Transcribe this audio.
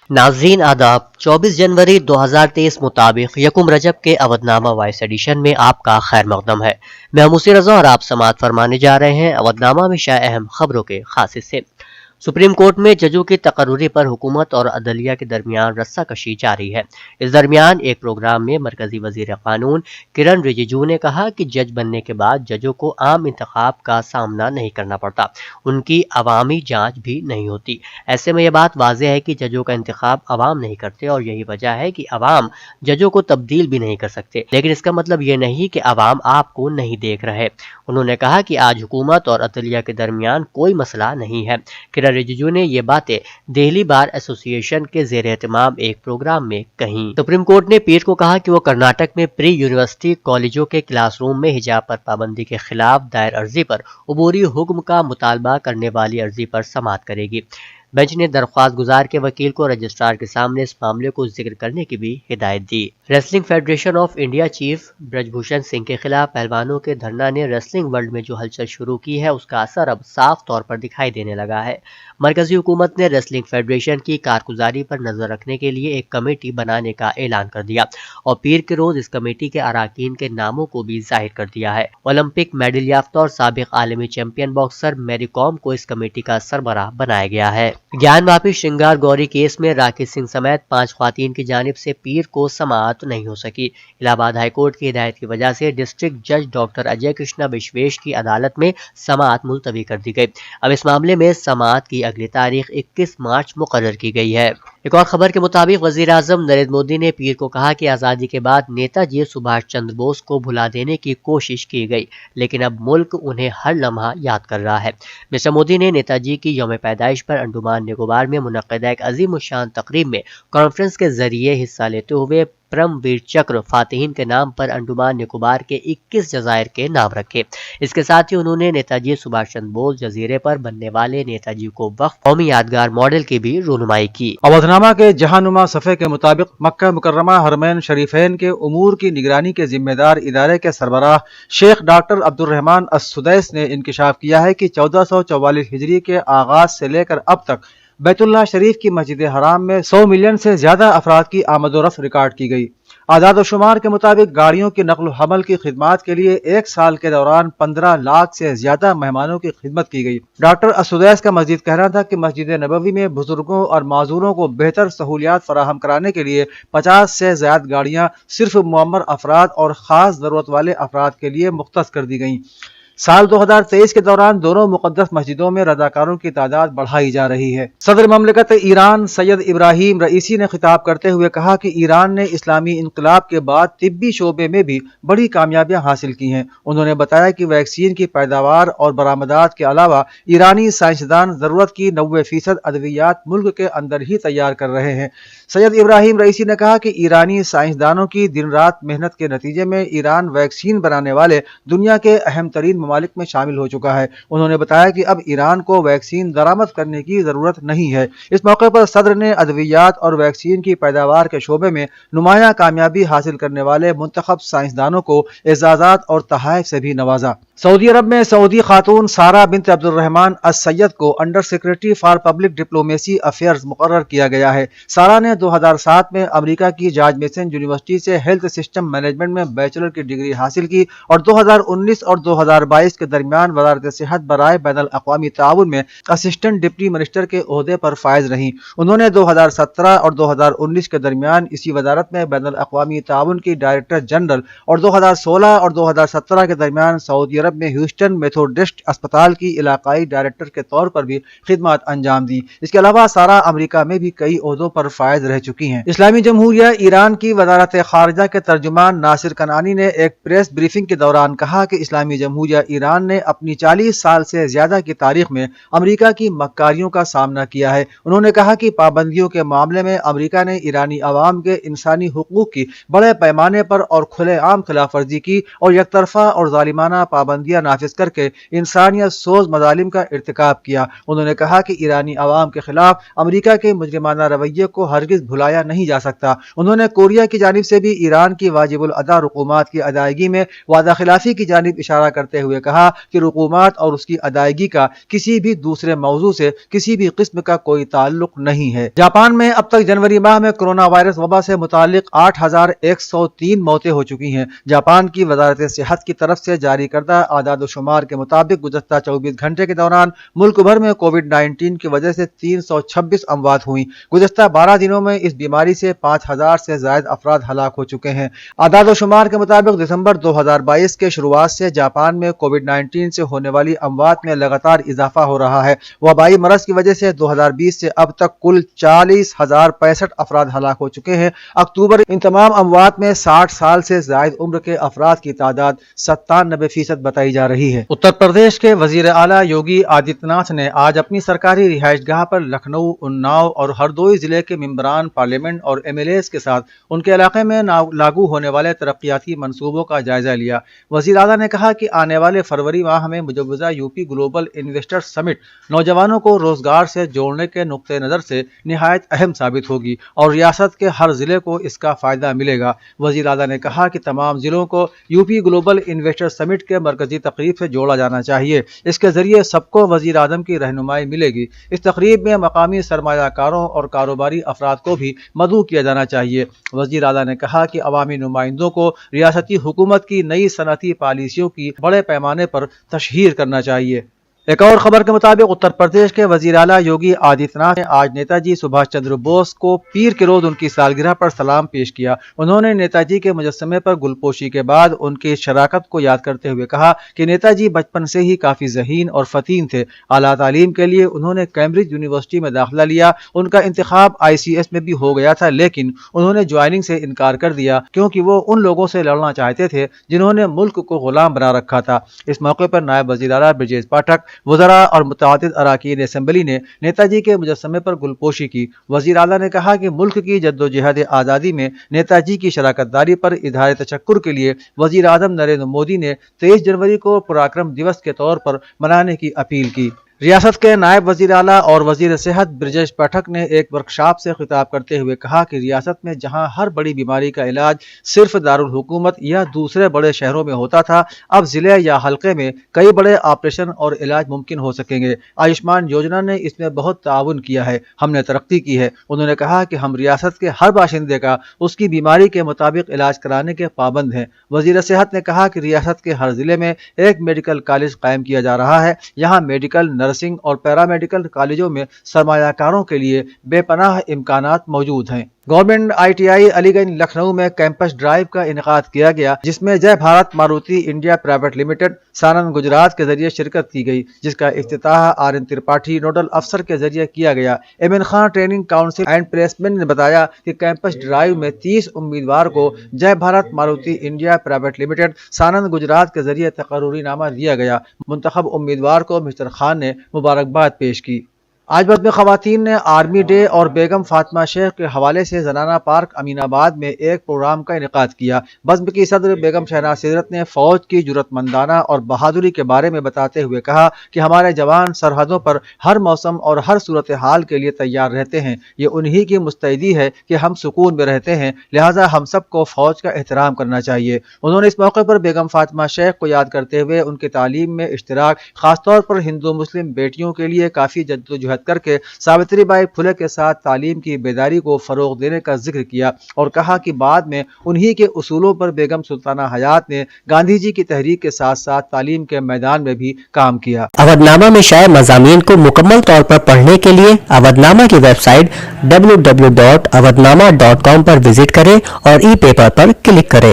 नाज़रीन आदाब। 24 जनवरी 2023 मुताबिक यकुम रजब के अवधनामा वॉइस एडिशन में आपका खैर मकदम है। मैं मुसी रजा और आप समाअत फरमाने जा रहे हैं अवधनामा में शाया अहम खबरों के खास हिस्से। सुप्रीम कोर्ट में जजों की तकर्रुरी पर हुकूमत और अदलिया के दरमियान रस्साकशी जारी है। इस दरमियान एक प्रोग्राम में मरकजी वजीर कानून किरण रिजिजू ने कहा कि जज बनने के बाद जजों को आम इंतखाब का सामना नहीं करना पड़ता, उनकी अवामी जांच भी नहीं होती। ऐसे में यह बात वाज़ेह है कि जजों का इंतखाब अवाम नहीं करते और यही वजह है कि अवाम जजों को तब्दील भी नहीं कर सकते। लेकिन इसका मतलब ये नहीं कि अवाम आपको नहीं देख रहे। उन्होंने कहा कि आज हुकूमत और अदलिया के दरमियान कोई मसला नहीं है। किरण रिजिजू ने ये बातें दिल्ली बार एसोसिएशन के ज़ेर एहतमाम एक प्रोग्राम में कही। सुप्रीम कोर्ट ने पीर को कहा कि वो कर्नाटक में प्री यूनिवर्सिटी कॉलेजों के क्लासरूम में हिजाब पर पाबंदी के खिलाफ दायर अर्जी पर अबूरी हुक्म का मुतालबा करने वाली अर्जी पर समाअत करेगी। बेंच ने दरख्वास्त गुजार के वकील को रजिस्ट्रार के सामने इस मामले को जिक्र करने की भी हिदायत दी। Wrestling federation of India chief Brijbhushan Singh के खिलाफ पहलवानों के धरना ने रेसलिंग वर्ल्ड में जो हलचल शुरू की है उसका असर अब साफ तौर पर दिखाई देने लगा है। मरकजी हुकूमत ने रेसलिंग फेडरेशन की कारगुजारी पर नजर रखने के लिए एक कमेटी बनाने का ऐलान कर दिया और पीर के रोज इस कमेटी के अराकीन के नामों को भी जाहिर कर दिया है। ओलंपिक मेडल याफ्ता और साबिक आलमी चैंपियन बॉक्सर मैरी कॉम को इस कमेटी का सरबराह बनाया गया है। ज्ञान वापी श्रृंगार गौरी केस में राकेश सिंह समेत 5 ख्वातीन की जानिब से पीर को समाअत नहीं हो सकी। इलाहाबाद हाईकोर्ट की हिदायत की वजह से डिस्ट्रिक्ट जज डॉक्टर अजय कृष्णा विश्वेश की अदालत में समाअत मुलतवी कर दी गई। अब इस मामले में समाअत की अगली तारीख 21 मार्च मुकर्रर की गई है। एक और खबर के मुताबिक वजीर आजम नरेंद्र मोदी ने पीर को कहा कि आज़ादी के बाद नेताजी सुभाष चंद्र बोस को भुला देने की कोशिश की गई, लेकिन अब मुल्क उन्हें हर लम्हा याद कर रहा है। मिस्टर मोदी ने नेताजी की यौम पैदाइश पर अंडमान निकोबार में मुनक्किदा एक अजीम शान तकरीब में कॉन्फ्रेंस के जरिए हिस्सा लेते हुए परमवीर चक्र फातिहीन के नाम पर अंडमान निकोबार के 21 जजायर के नाम रखे। इसके साथ ही उन्होंने नेताजी सुभाष चंद्र बोस जजीरे पर बनने वाले नेताजी को वक्फ कौमी यादगार मॉडल की भी रूनुमाई की। अवधनामा के जहानुमा सफ़े के मुताबिक मक्का मुकर्रमा हरमैन शरीफैन के उमूर की निगरानी के जिम्मेदार इदारे के सरबराह शेख डॉक्टर अब्दुर्रहमान अस-सुदैस ने इंकशाफ किया है कि 1444 हिजरी के आगाज से लेकर अब तक बैतुल्लाह शरीफ की मस्जिद हराम में 100 मिलियन से ज्यादा अफराद की आमदोरफ्त रिकॉर्ड की गई। आदाद व शुमार के मुताबिक गाड़ियों की नकल हमल की खिदमत के लिए एक साल के दौरान 15 लाख से ज्यादा मेहमानों की खिदमत की गई। डॉक्टर असुदैस का मस्जिद कहना था कि मस्जिद नबवी में बुजुर्गों और माजूरों को बेहतर सहूलियात फराहम कराने के लिए 50 से ज्यादा गाड़ियां सिर्फ मुअम्मर अफराद और खास जरूरत वाले अफराद के लिए मुख्तस कर दी गई। साल 2023 के दौरान दोनों मुकद्दस मस्जिदों में रजाकारों की तादाद बढ़ाई जा रही है। सदर ममलिकत ईरान सैयद इब्राहिम रईसी ने खिताब करते हुए कहा कि ईरान ने इस्लामी इनकलाब के बाद तिब्बी शोबे में भी बड़ी कामयाबियां हासिल की हैं। उन्होंने बताया कि वैक्सीन की पैदावार और बरामदात के अलावा ईरानी साइंसदान जरूरत की 90% अद्वियात मुल्क के अंदर ही तैयार कर रहे हैं। सैयद इब्राहिम रईसी ने कहा कि ईरानी साइंसदानों की दिन रात मेहनत के नतीजे में ईरान वैक्सीन बनाने वाले दुनिया के अहम तरीन ममालिक में शामिल हो चुका है। उन्होंने बताया कि अब ईरान को वैक्सीन दरामद करने की जरूरत नहीं है। इस मौके पर सदर ने अद्वियात और वैक्सीन की पैदावार के शोबे में नुमाया कामयाबी हासिल करने वाले मुंतखब साइंसदानों को एजाजात और तहाइफ से भी नवाजा। सऊदी अरब में सऊदी खातून सारा बिन्त अब्दुर्रहमान अस-सैयद को under secretary for public diplomacy affairs मुकर्रर किया गया है। सारा ने 2007 में अमेरिका की जॉर्ज मेसन यूनिवर्सिटी से हेल्थ सिस्टम मैनेजमेंट में बैचलर की डिग्री हासिल की और 2019 और 2022 के दरमियान वजारत सेहत बराए बैनुल अक़वामी ताउन में असिस्टेंट डिप्टी मिनिस्टर के ओहदे पर फायज रही। उन्होंने 2017 और 2019 के दरमियान इसी वजारत में बैनुल अक़वामी ताउन की डायरेक्टर जनरल और 2016 और 2017 के दरमियान सऊदी अरब में ह्यूस्टन मेथोडिस्ट अस्पताल की इलाकाई डायरेक्टर के तौर पर भी खिदमत अंजाम दी। इसके अलावा सारा अमेरिका में भी कई ओहदों पर फायज रह चुकी हैं। इस्लामी जमहूरिया ईरान की वजारत खारिजा के तर्जुमान नासिर कनानी ने एक प्रेस ब्रीफिंग के दौरान कहा कि इस्लामी जमहूरिया ईरान ने अपनी 40 साल से ज्यादा की तारीख में अमेरिका की मक्कारियों का सामना किया है। उन्होंने कहा कि पाबंदियों के मामले में अमेरिका ने ईरानी अवाम के इंसानी हुकूक की बड़े पैमाने पर और खुलेआम खिलाफवर्जी की और यकतरफा और जालिमाना पाबंदी پابندیاں نافذ کر کے انسانیت سوز مظالم کا ارتکاب کیا۔ انہوں نے کہا کہ ایرانی عوام کے خلاف امریکہ کے مجرمانہ رویے کو ہرگز بھلایا نہیں جا سکتا۔ انہوں نے کوریا کی جانب سے بھی ایران کی واجب الادا رقومات کی ادائیگی میں وعدہ خلافی کی جانب اشارہ کرتے ہوئے کہا کہ رقومات اور اس کی ادائیگی کا کسی بھی دوسرے موضوع سے کسی بھی قسم کا کوئی تعلق نہیں ہے۔ جاپان میں اب تک جنوری ماہ میں کورونا وائرس وبا سے متعلق 8,103 موتیں ہو چکی ہیں۔ جاپان کی وزارت صحت کی طرف سے جاری کردہ اعداد و شمار کے مطابق گزشتہ 24 گھنٹے کے دوران ملک بھر میں کووڈ-19 کی وجہ سے 326 اموات ہوئیں۔ گزشتہ 12 دنوں میں اس بیماری سے 5,000 سے زائد افراد ہلاک ہو چکے ہیں۔ اعداد و شمار کے مطابق دسمبر 2022 کے شروعات سے جاپان میں کووڈ-19 سے ہونے والی اموات میں لگاتار اضافہ ہو رہا ہے۔ وبائی مرض کی وجہ سے 2020 سے اب تک کل 40,065 افراد ہلاک ہو چکے ہیں۔ اکتوبر ان تمام اموات میں 60 سال سے زائد عمر کے افراد کی تعداد 97% بتائی جا رہی ہے۔ اتر پردیش کے وزیر اعلیٰ یوگی آدتیہ ناتھ نے آج اپنی سرکاری رہائش گاہ پر لکھنؤ، اناؤ اور ہردوئی ضلع کے ممبران پارلیمنٹ اور MLAs کے ساتھ ان کے علاقے میں لاگو ہونے والے ترقیاتی منصوبوں کا جائزہ لیا۔ وزیر اعلیٰ نے کہا کہ آنے والے فروری ماہ میں مجوزہ یوپی گلوبل انویسٹر سمٹ نوجوانوں کو روزگار سے جوڑنے کے نقطہ نظر سے نہایت اہم ثابت ہوگی اور ریاست کے ہر ضلع کو اس کا فائدہ ملے گا۔ وزیر اعلیٰ نے کہا کہ تمام ضلعوں کو یوپی گلوبل انویسٹر سمٹ کے مرکزی تقریب سے جوڑا جانا چاہیے۔ اس کے ذریعے سب کو وزیر اعظم کی رہنمائی ملے گی۔ اس تقریب میں مقامی سرمایہ کاروں اور کاروباری افراد کو بھی مدعو کیا جانا چاہیے۔ وزیر اعلیٰ نے کہا کہ عوامی نمائندوں کو ریاستی حکومت کی نئی صنعتی پالیسیوں کی بڑے پیمانے پر تشہیر کرنا چاہیے۔ ایک اور خبر کے مطابق اتر پردیش کے وزیر اعلیٰ یوگی آدتیہ ناتھ نے آج نیتا جی سبھاش چندر بوس کو پیر کے روز ان کی سالگرہ پر سلام پیش کیا۔ انہوں نے نیتا جی کے مجسمے پر گل پوشی کے بعد ان کی شراکت کو یاد کرتے ہوئے کہا کہ نیتا جی بچپن سے ہی کافی ذہین اور فتین تھے۔ اعلیٰ تعلیم کے لیے انہوں نے کیمبرج یونیورسٹی میں داخلہ لیا۔ ان کا انتخاب ICS میں بھی ہو گیا تھا، لیکن انہوں نے جوائننگ سے انکار کر دیا کیونکہ وہ ان لوگوں سے لڑنا چاہتے تھے جنہوں نے ملک کو غلام بنا رکھا تھا۔ اس موقع پر نائب وزیر اعلیٰ برجیش پاٹھک، وزراء اور متعدد اراکین اسمبلی نے نیتا جی کے مجسمے پر گل پوشی کی۔ وزیر اعلیٰ نے کہا کہ ملک کی جدوجہد آزادی میں نیتا جی کی شراکت داری پر اظہار تشکر کے لیے وزیر اعظم نریندر مودی نے 23 جنوری کو پراکرم دیوس کے طور پر منانے کی اپیل کی۔ ریاست کے نائب وزیر اعلیٰ اور وزیر صحت برجیش پاٹھک نے ایک ورکشاپ سے خطاب کرتے ہوئے کہا کہ ریاست میں جہاں ہر بڑی بیماری کا علاج صرف دارالحکومت یا دوسرے بڑے شہروں میں ہوتا تھا، اب ضلع یا حلقے میں کئی بڑے آپریشن اور علاج ممکن ہو سکیں گے۔ آیوشمان یوجنا نے اس میں بہت تعاون کیا ہے، ہم نے ترقی کی ہے۔ انہوں نے کہا کہ ہم ریاست کے ہر باشندے کا اس کی بیماری کے مطابق علاج کرانے کے پابند ہیں۔ وزیر صحت نے کہا کہ ریاست کے ہر ضلع میں ایک میڈیکل کالج قائم کیا جا رہا ہے۔ یہاں میڈیکل، نرسنگ اور پیرامیڈیکل کالجوں میں سرمایہ کاروں کے لیے بے پناہ امکانات موجود ہیں۔ Government ITI Aliganj Lucknow میں کیمپس ڈرائیو کا انعقاد کیا گیا، جس میں Jay Bharat Maruti India private limited Sanand Gujarat کے ذریعے شرکت کی گئی، جس کا افتتاح RN ترپاٹھی نوڈل افسر کے ذریعے کیا گیا۔ Aiman Khan training council and placement نے بتایا کہ کیمپس ڈرائیو میں 30 امیدوار کو Jay Bharat Maruti India private limited Sanand Gujarat کے ذریعے تقرری نامہ دیا گیا۔ منتخب امیدوار کو مسٹر خان نے مبارکباد پیش کی۔ آج بزم خواتین نے آرمی ڈے اور بیگم فاطمہ شیخ کے حوالے سے زنانہ پارک امین آباد میں ایک پروگرام کا انعقاد کیا۔ بزم کی صدر بیگم شہناز سدرت نے فوج کی جرأت مندانہ اور بہادری کے بارے میں بتاتے ہوئے کہا کہ ہمارے جوان سرحدوں پر ہر موسم اور ہر صورتحال کے لیے تیار رہتے ہیں۔ یہ انہی کی مستعدی ہے کہ ہم سکون میں رہتے ہیں، لہٰذا ہم سب کو فوج کا احترام کرنا چاہیے۔ انہوں نے اس موقع پر بیگم فاطمہ شیخ کو یاد کرتے ہوئے ان کی تعلیم میں اشتراک، خاص طور پر ہندو مسلم بیٹیوں کے لیے کافی جدوجہد کر کے ساوتری بائی پھلے کے ساتھ تعلیم کی بیداری کو فروغ دینے کا ذکر کیا اور کہا کہ بعد میں انہی کے اصولوں پر بیگم سلطانہ حیات نے گاندھی جی کی تحریک کے ساتھ ساتھ تعلیم کے میدان میں بھی کام کیا۔ اودھ نامہ میں شائع مضامین کو مکمل طور پر پڑھنے کے لیے اودھ نامہ کی ویب سائٹ www.awadhnama.com پر وزٹ کریں اور ای پیپر پر کلک کریں۔